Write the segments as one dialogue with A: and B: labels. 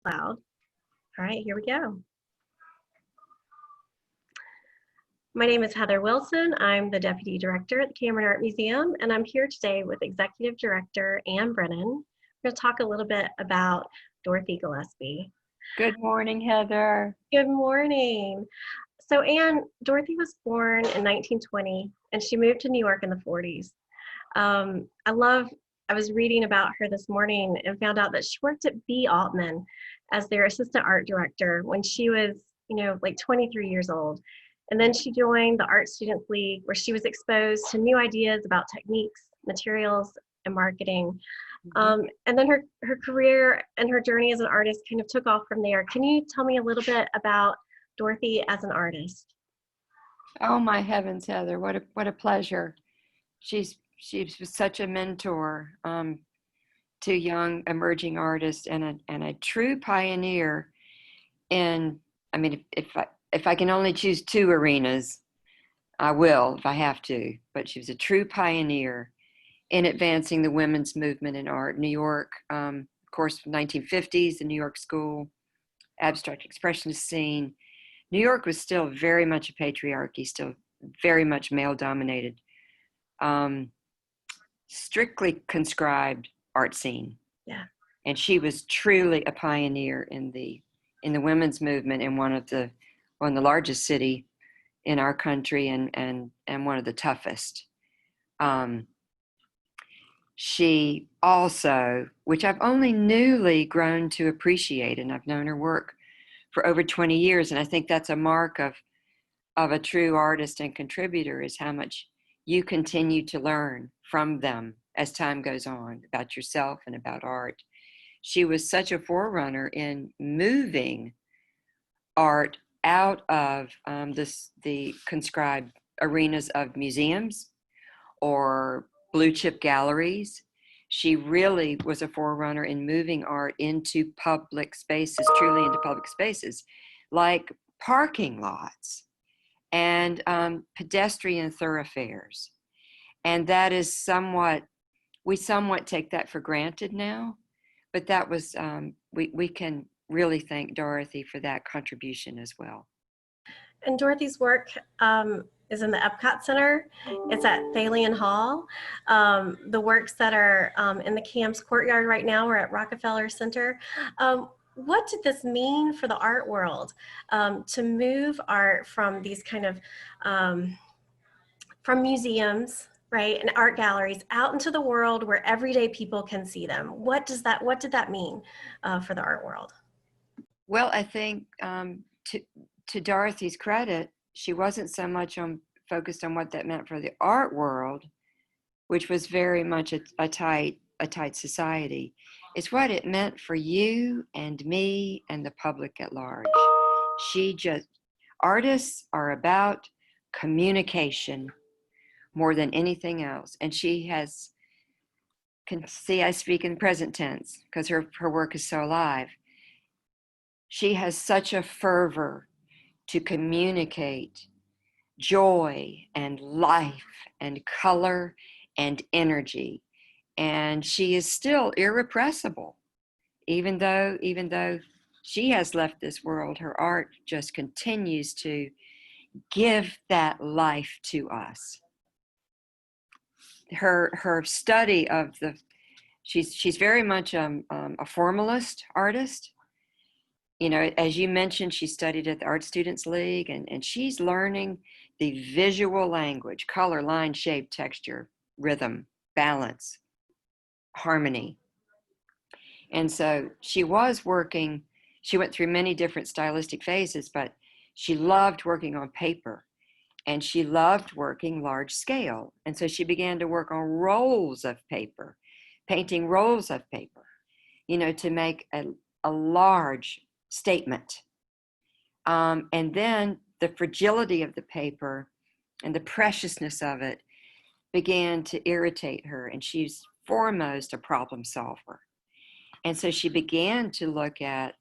A: Loud. All right, here we go. My name is Heather Wilson. I'm the Deputy Director at the Cameron Art Museum, and I'm here today with Executive Director Anne Brennan. We're going to talk a little bit about Dorothy Gillespie.
B: Good morning, Heather.
A: Good morning. So Anne, Dorothy was born in 1920, and she moved to New York in the 40s. I was reading about her this morning and found out that she worked at B. Altman as their assistant art director when she was, like 23 years old. And then she joined the Art Students League, where she was exposed to new ideas about techniques, materials, and marketing. And then her career and her journey as an artist kind of took off from there. Can you tell me a little bit about Dorothy as an artist?
B: Oh my heavens, Heather! What a pleasure. She was such a mentor to young emerging artists and a true pioneer. And I mean, if I can only choose two arenas, I will if I have to. But she was a true pioneer in advancing the women's movement in art. New York, of course, 1950s, the New York School, abstract expressionist scene. New York was still very much a patriarchy, still very much male-dominated, strictly conscribed art scene.
A: Yeah.
B: And she was truly a pioneer in the women's movement in one of the largest city in our country and one of the toughest. She also, which I've only newly grown to appreciate, and I've known her work for over 20 years, and I think that's a mark of a true artist and contributor, is how much you continue to learn from them as time goes on about yourself and about art. She was such a forerunner in moving art out of the conscribed arenas of museums or blue chip galleries. She really was a forerunner in moving art into public spaces, truly into public spaces, like parking lots and pedestrian thoroughfares. And that is we somewhat take that for granted now, but that was, we can really thank Dorothy for that contribution as well.
A: And Dorothy's work is in the Epcot Center. It's at Thalian Hall. The works that are in the CAM's courtyard right now are at Rockefeller Center. What did this mean for the art world to move art from these kind of, from museums, right, and art galleries out into the world where everyday people can see them? What did that mean for the art world?
B: Well, I think to Dorothy's credit, she wasn't so much focused on what that meant for the art world, which was very much a tight society. It's what it meant for you and me and the public at large. Artists are about communication more than anything else. And she can see I speak in present tense because her work is so alive. She has such a fervor to communicate joy and life and color and energy. And she is still irrepressible. Even though she has left this world, her art just continues to give that life to us. Her study of she's very much a formalist artist. As you mentioned, she studied at the Art Students League, and she's learning the visual language: color, line, shape, texture, rhythm, balance, harmony. And so she went through many different stylistic phases, but she loved working on paper, and she loved working large scale. And so she began to work on rolls of paper, painting rolls of paper, to make a large statement. And then the fragility of the paper and the preciousness of it began to irritate her, and she's foremost a problem solver. And so she began to look at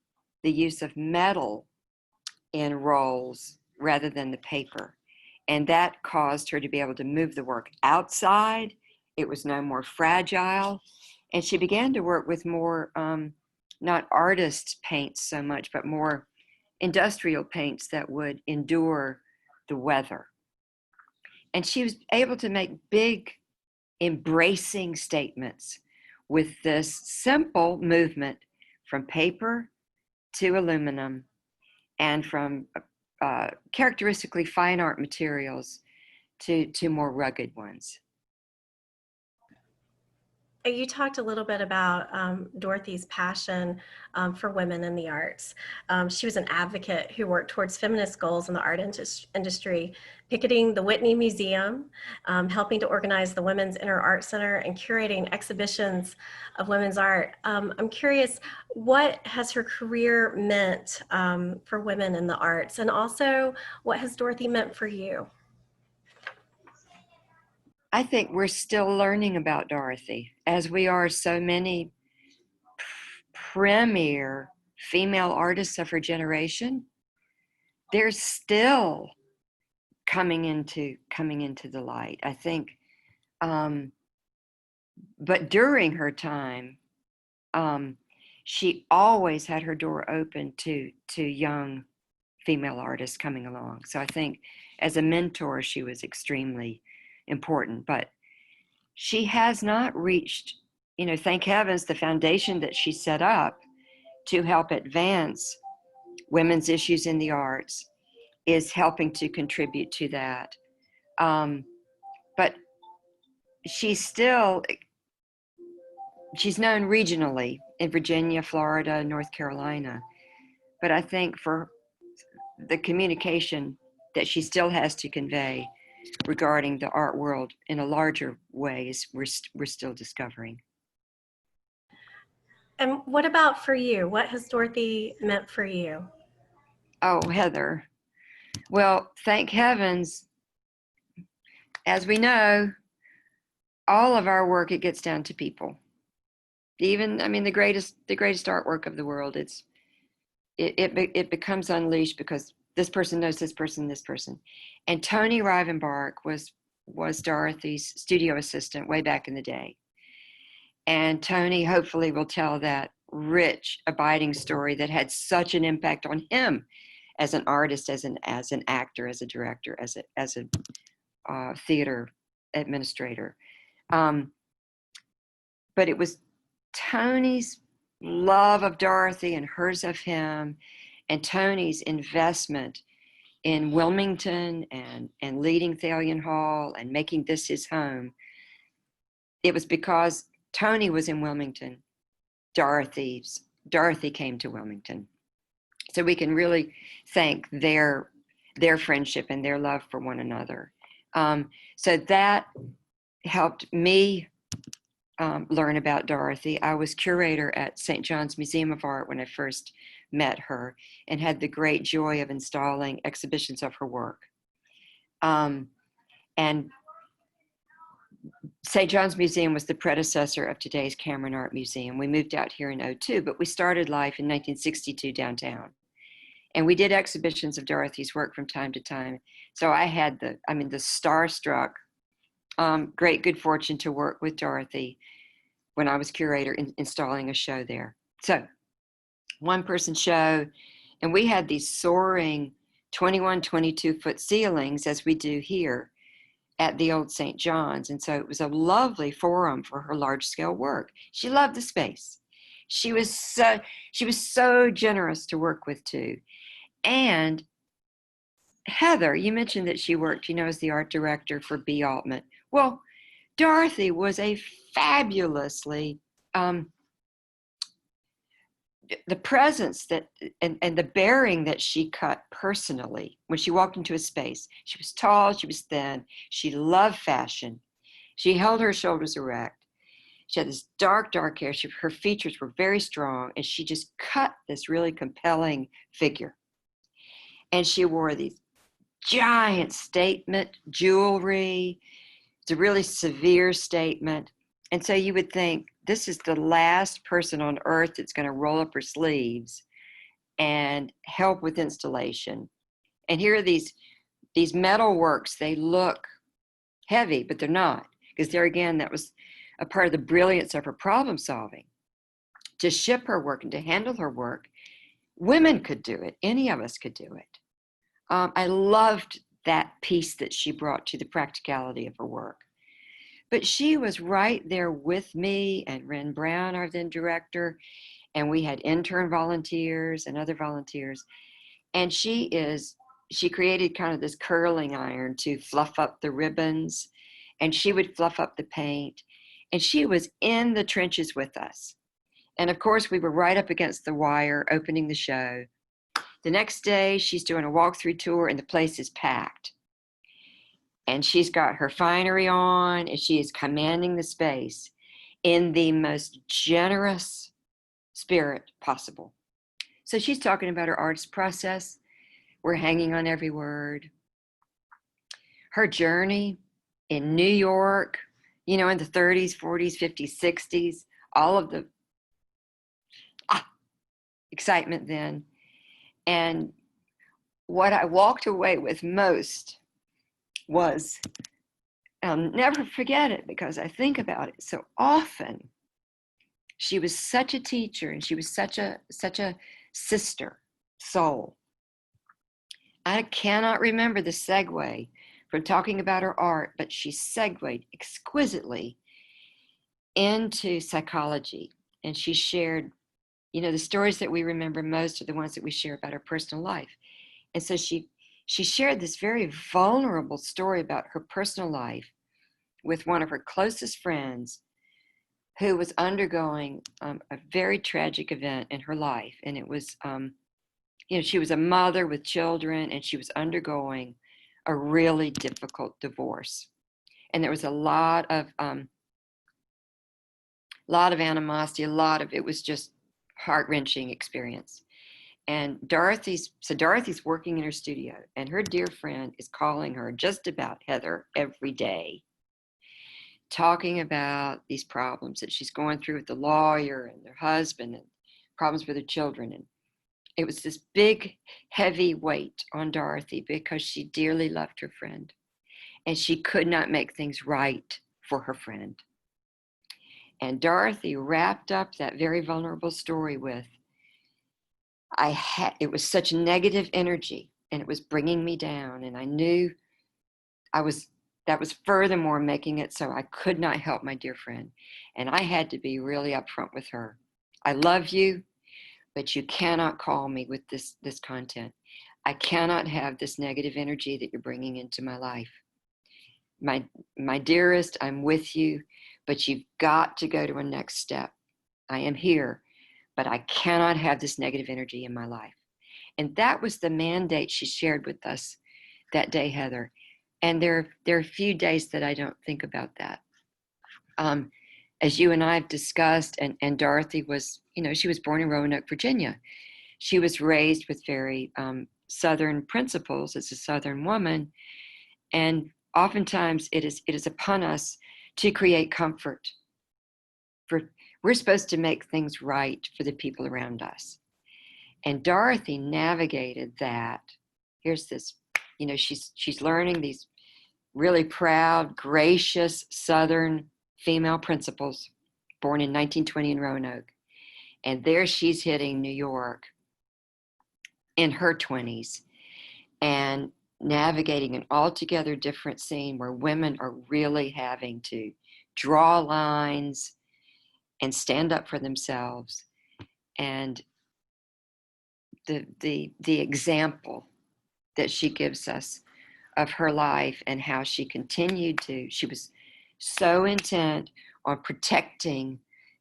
B: the use of metal in rolls rather than the paper. And that caused her to be able to move the work outside. It was no more fragile. And she began to work with more not artist paints so much, but more industrial paints that would endure the weather. And she was able to make big, embracing statements with this simple movement from paper to aluminum and from characteristically fine art materials to more rugged ones.
A: You talked a little bit about Dorothy's passion for women in the arts. She was an advocate who worked towards feminist goals in the art industry, picketing the Whitney Museum, helping to organize the Women's Inner Art Center, and curating exhibitions of women's art. I'm curious, what has her career meant for women in the arts? And also, what has Dorothy meant for you?
B: I think we're still learning about Dorothy, as we are so many premier female artists of her generation. They're still coming into the light, I think. But during her time, she always had her door open to young female artists coming along. So I think as a mentor, she was extremely important. But she has not reached, thank heavens, the foundation that she set up to help advance women's issues in the arts is helping to contribute to that. But she's known regionally in Virginia, Florida, North Carolina. But I think for the communication that she still has to convey regarding the art world in a larger ways, we're still discovering.
A: And what about for you? What has Dorothy meant for you?
B: Oh, Heather. Well, thank heavens, as we know, all of our work, it gets down to people. Even, the greatest artwork of the world, it becomes unleashed because this person knows this person. And Tony Rivenbark was Dorothy's studio assistant way back in the day. And Tony hopefully will tell that rich, abiding story that had such an impact on him as an artist, as an actor, as a director, as a theater administrator. But it was Tony's love of Dorothy and hers of him, and Tony's investment in Wilmington and leading Thalian Hall and making this his home. It was because Tony was in Wilmington, Dorothy came to Wilmington. So we can really thank their friendship and their love for one another. So that helped me learn about Dorothy. I was curator at St. John's Museum of Art when I first met her and had the great joy of installing exhibitions of her work. And St. John's Museum was the predecessor of today's Cameron Art Museum. We moved out here in '02, but we started life in 1962 downtown. And we did exhibitions of Dorothy's work from time to time. So I had the starstruck, great good fortune to work with Dorothy when I was curator installing a show there. So one person show, and we had these soaring 21, 22-foot ceilings as we do here at the old St. John's. And so it was a lovely forum for her large scale work. She loved the space. She was so generous to work with too. And Heather, you mentioned that she worked, as the art director for B. Altman. Well, Dorothy was a fabulously, the presence and the bearing that she cut personally when she walked into a space. She was tall, she was thin, she loved fashion. She held her shoulders erect. She had this dark hair. Her features were very strong, and she just cut this really compelling figure. And she wore these giant statement jewelry. It's a really severe statement. And so you would think, this is the last person on earth that's going to roll up her sleeves and help with installation. And here are these metal works. They look heavy, but they're not. Because there again, that was a part of the brilliance of her problem solving. to ship her work and to handle her work. Women could do it. Any of us could do it. I loved that piece that she brought to the practicality of her work. But she was right there with me and Ren Brown, our then director, and we had intern volunteers and other volunteers. And she created kind of this curling iron to fluff up the ribbons, and she would fluff up the paint. And she was in the trenches with us. And of course, we were right up against the wire opening the show. The next day, she's doing a walkthrough tour, and the place is packed. And she's got her finery on, and she is commanding the space in the most generous spirit possible. So she's talking about her artist process. We're hanging on every word. Her journey in New York, in the 30s, 40s, 50s, 60s, all of the excitement then. And what I walked away with most was, I'll never forget it because I think about it so often. She was such a teacher, and she was such a sister soul. I cannot remember the segue from talking about her art, but she segued exquisitely into psychology. And she shared, the stories that we remember most are the ones that we share about her personal life. And so she shared this very vulnerable story about her personal life with one of her closest friends who was undergoing a very tragic event in her life. And it was, she was a mother with children, and she was undergoing a really difficult divorce. And there was a lot of animosity, it was just heart-wrenching experience. And Dorothy's working in her studio, and her dear friend is calling her just about Heather every day, talking about these problems that she's going through with the lawyer and their husband and problems with her children. And it was this big, heavy weight on Dorothy because she dearly loved her friend, and she could not make things right for her friend. And Dorothy wrapped up that very vulnerable story with, it was such negative energy, and it was bringing me down, and I knew that was furthermore making it so I could not help my dear friend. And I had to be really upfront with her. I love you, but you cannot call me with this content. I cannot have this negative energy that you're bringing into my life. My dearest, I'm with you, but you've got to go to a next step. I am here, but I cannot have this negative energy in my life. And that was the mandate she shared with us that day, Heather. And there are a few days that I don't think about that. As you and I have discussed, and Dorothy was, she was born in Roanoke, Virginia. She was raised with very Southern principles as a Southern woman. And oftentimes it is upon us to create comfort. We're supposed to make things right for the people around us. And Dorothy navigated that. Here's this, she's learning these really proud, gracious Southern female principals, born in 1920 in Roanoke. And there she's hitting New York in her 20s and navigating an altogether different scene where women are really having to draw lines and stand up for themselves. And the example that she gives us of her life and how she was so intent on protecting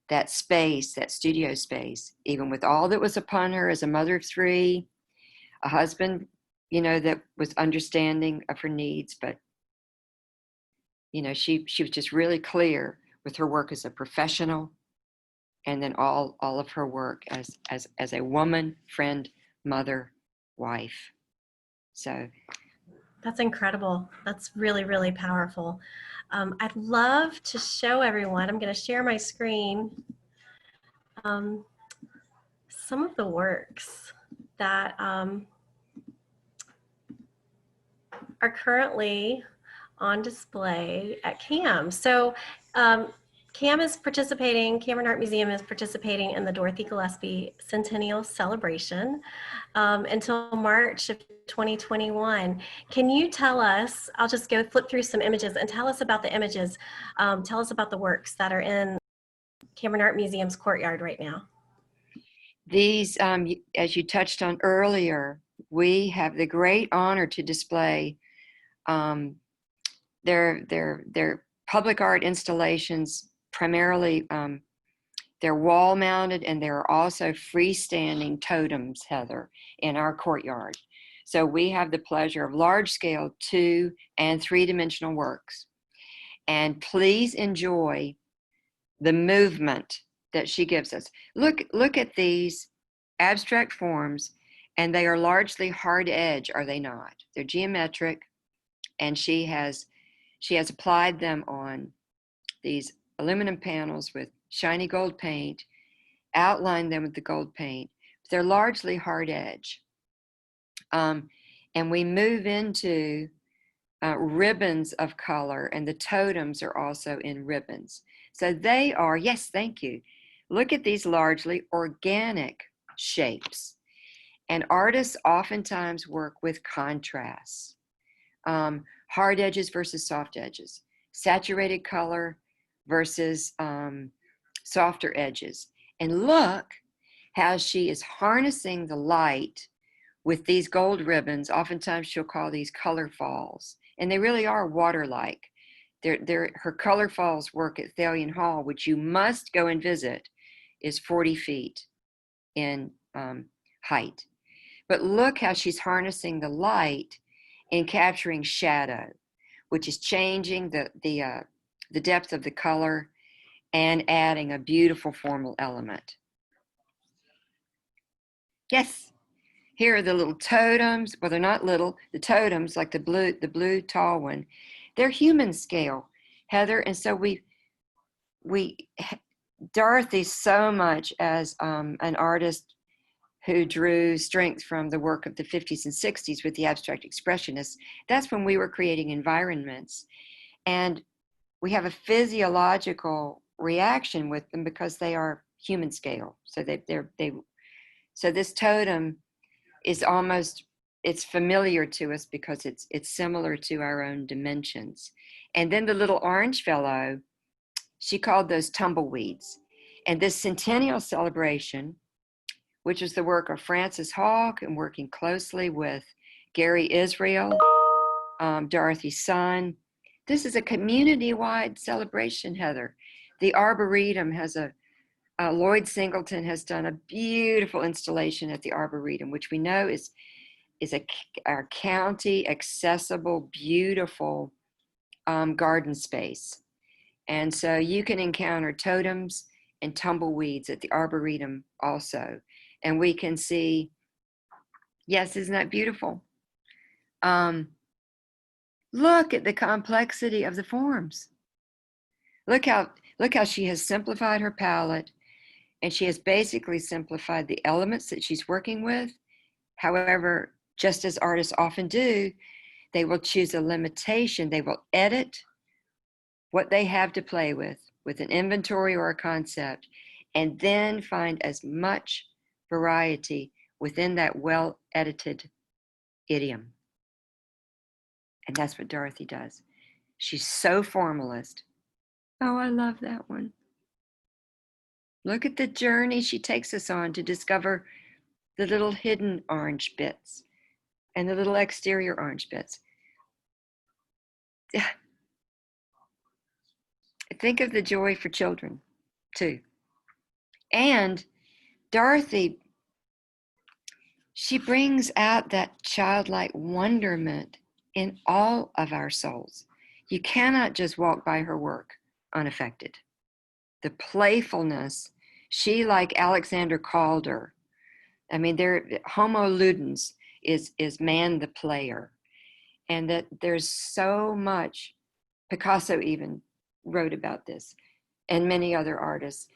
B: that space, that studio space, even with all that was upon her as a mother of three, a husband, that was understanding of her needs. But, she was just really clear with her work as a professional, and then all of her work as a woman, friend, mother, wife. So
A: that's incredible. That's really, really powerful. I'd love to show everyone, I'm going to share my screen, some of the works that are currently on display at CAM. So Cameron Art Museum is participating in the Dorothy Gillespie Centennial Celebration until March of 2021. Can you tell us, I'll just go flip through some images and tell us about the images. Tell us about the works that are in Cameron Art Museum's courtyard right now.
B: These, as you touched on earlier, we have the great honor to display their public art installations, primarily they're wall mounted, and there are also freestanding totems, Heather, in our courtyard. So we have the pleasure of large scale 2- and 3-dimensional works. And please enjoy the movement that she gives us. Look at these abstract forms, and they are largely hard edge, are they not? They're geometric, and she has applied them on these aluminum panels with shiny gold paint, outlined them with the gold paint. They're largely hard edge. And we move into ribbons of color, and the totems are also in ribbons. So they are, yes, thank you. Look at these largely organic shapes. And artists oftentimes work with contrasts, hard edges versus soft edges, saturated color versus softer edges. And look how she is harnessing the light with these gold ribbons. Oftentimes she'll call these color falls, and they really are water-like. Her color falls work at Thalian Hall, which you must go and visit, is 40 feet in height. But look how she's harnessing the light and capturing shadow, which is changing the depth of the color and adding a beautiful formal element. Yes, here are the little totems. Well, they're not little. The totems, like the blue tall one, they're human scale, Heather. And so Dorothy, so much as an artist who drew strength from the work of the 50s and 60s with the abstract expressionists, that's when we were creating environments. And we have a physiological reaction with them because they are human scale. So so this totem is almost, it's familiar to us because it's similar to our own dimensions. And then the little orange fellow, she called those tumbleweeds. And this centennial celebration, which is the work of Francis Hawk and working closely with Gary Israel, Dorothy's son. This is a community-wide celebration, Heather. The Arboretum has Lloyd Singleton has done a beautiful installation at the Arboretum, which we know is our county accessible, beautiful garden space. And so you can encounter totems and tumbleweeds at the Arboretum also. And we can see, yes, isn't that beautiful? Look at the complexity of the forms. Look how she has simplified her palette, and she has basically simplified the elements that she's working with. However, just as artists often do, they will choose a limitation. They will edit what they have to play with an inventory or a concept, and then find as much variety within that well-edited idiom. And that's what Dorothy does. She's so formalist. Oh, I love that one. Look at the journey she takes us on to discover the little hidden orange bits and the little exterior orange bits. Think of the joy for children, too. And Dorothy, she brings out that childlike wonderment in all of our souls. You cannot just walk by her work unaffected. The playfulness, she, like Alexander Calder, I mean, Homo ludens is man the player. And that there's so much, Picasso even wrote about this, and many other artists.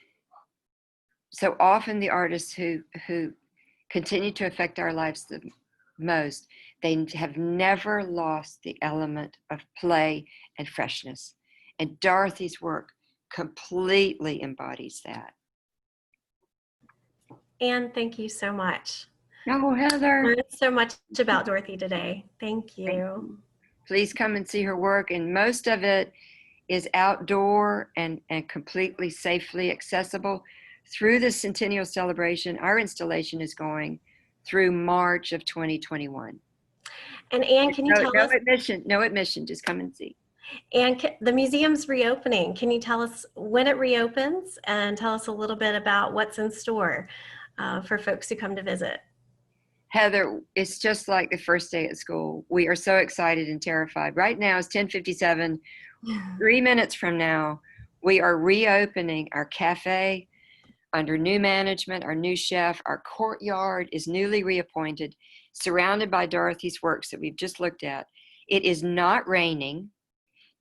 B: So often the artists who continue to affect our lives the most, they have never lost the element of play and freshness. And Dorothy's work completely embodies that.
A: Anne, thank you so much.
B: Oh, Heather.
A: Learned so much about Dorothy today. Thank
B: Thank
A: you.
B: you. Please come and see her work. And most of it is outdoor and completely safely accessible. Through the Centennial Celebration, our installation is going through March of 2021.
A: And Anne, can you tell us?
B: No admission, just come and see.
A: And the museum's reopening. Can you tell us when it reopens and tell us a little bit about what's in store for folks who come to visit?
B: Heather, it's just like the first day at school. We are so excited and terrified. Right now it's 10:57. 3 minutes from now, we are reopening our cafe under new management, our new chef. Our courtyard is newly reappointed, surrounded by Dorothy's works that we've just looked at. It is not raining.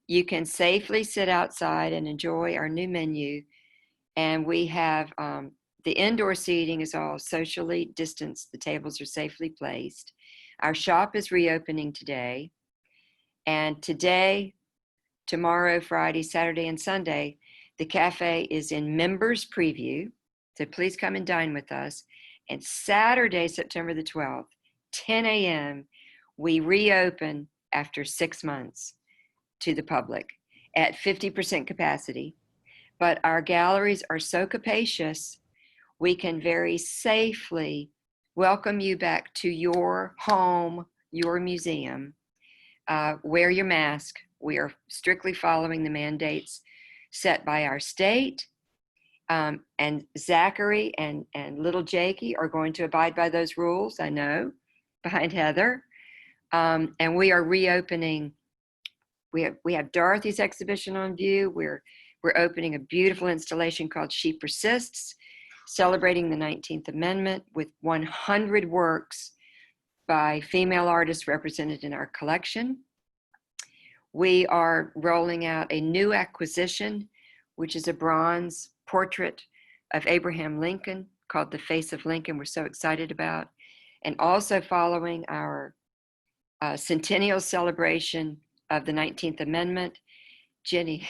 B: You can safely sit outside and enjoy our new menu. And we have the indoor seating is all socially distanced. The tables are safely placed. Our shop is reopening today. And today, tomorrow, Friday, Saturday, and Sunday, the cafe is in members preview. So please come and dine with us. And Saturday, September the 12th, 10 a.m., we reopen after 6 months to the public at 50% capacity. But our galleries are so capacious, we can very safely welcome you back to your home, your museum. Wear your mask. We are strictly following the mandates set by our state. And Zachary and little Jakey are going to abide by those rules, I know, behind Heather. And we are reopening. We have Dorothy's exhibition on view. We're opening a beautiful installation called She Persists, celebrating the 19th Amendment with 100 works by female artists represented in our collection. We are rolling out a new acquisition, which is a bronze portrait of Abraham Lincoln called The Face of Lincoln. We're so excited about. And also following our centennial celebration of the 19th Amendment, Jenny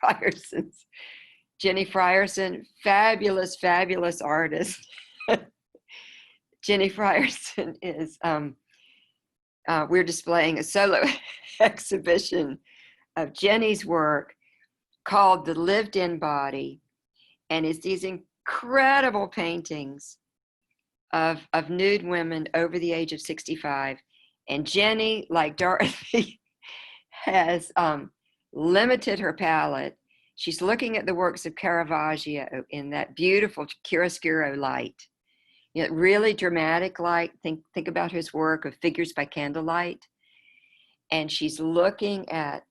B: Frierson, fabulous, fabulous artist. Jenny Frierson is, we're displaying a solo exhibition of Jenny's work called The Lived In Body. And it's these incredible paintings of nude women over the age of 65. And Jenny, like Dorothy, has limited her palette. She's looking at the works of Caravaggio in that beautiful chiaroscuro light. You know, really dramatic light. Think about his work of Figures by Candlelight. And she's looking at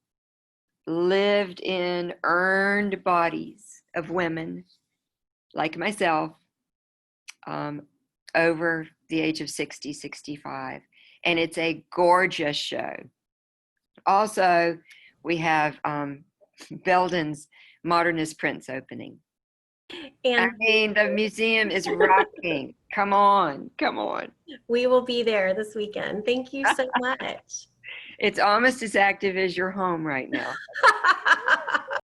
B: lived in, earned bodies of women like myself over the age of 60, 65. And it's a gorgeous show. Also, we have Belden's Modernist Prints opening.
A: And
B: I mean, the museum is rocking. Come on, come on.
A: we will be there this weekend. Thank you so much.
B: It's almost as active as your home right now.